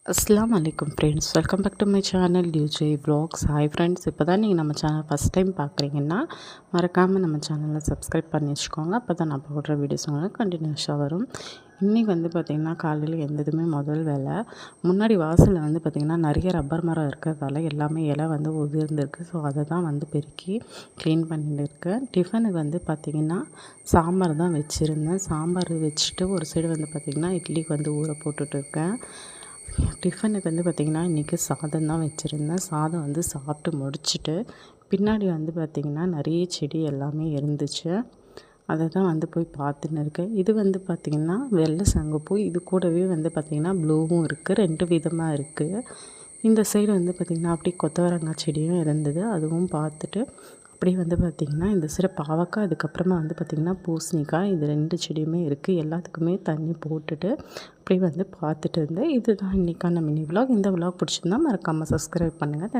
அஸ்ஸலாமு அலைக்கும் friends, welcome back to my channel UJ vlogs. Hi friends, இப்போ தான் நீங்கள் நம்ம சேனல் ஃபஸ்ட் டைம் பார்க்குறீங்கன்னா மறக்காமல் நம்ம சேனலை சப்ஸ்கிரைப் பண்ணி வச்சுக்கோங்க. அப்போ தான் நான் போடுற வீடியோஸ் உங்களுக்கு கண்டினியூஸாக வரும். இன்றைக்கி பார்த்திங்கன்னா காலையில் எந்ததுமே முதல் வேலை முன்னாடி வாசலில் பார்த்திங்கன்னா நிறைய ரப்பர் மரம் இருக்கிறதால எல்லாமே இலை உதிர்ந்துருக்கு. ஸோ அதை தான் பெருக்கி க்ளீன் பண்ணிட்டு இருக்கேன். டிஃபனுக்கு பார்த்திங்கன்னா சாம்பார் தான் வச்சுருந்தேன். சாம்பார் வச்சுட்டு ஒரு சைடு பார்த்திங்கன்னா இட்லிக்கு ஊற போட்டுட்டு இருக்கேன். டிஃபனுக்கு பார்த்திங்கன்னா இன்றைக்கி சாதம் தான் வச்சுருந்தேன். சாதம் சாப்பிட்டு முடிச்சுட்டு பின்னாடி பார்த்திங்கன்னா நிறைய செடி எல்லாமே இருந்துச்சு. அதை தான் போய் பார்த்துன்னு இருக்கேன். இது பார்த்திங்கன்னா வெள்ளை சங்குப்பூ. இது கூடவே பார்த்திங்கன்னா ப்ளூவும் இருக்குது. 2 விதமாக இருக்குது. இந்த சைடு பார்த்திங்கன்னா அப்படியே கொத்தவரங்காய் செடியும் இருந்தது. அதுவும் பார்த்துட்டு அப்படியே பார்த்திங்கன்னா இந்த சைடு பாவக்காய், அதுக்கப்புறமா பார்த்திங்கன்னா பூசணிக்காய், இது 2 செடியுமே இருக்குது. எல்லாத்துக்குமே தண்ணி போட்டுட்டு அப்படியே பார்த்துட்டு இருந்தேன். இதுதான் இன்றைக்கான மினி விலாக். இந்த விலாக் பிடிச்சிருந்தா மறக்காமல் சப்ஸ்கிரைப் பண்ணுங்கள்.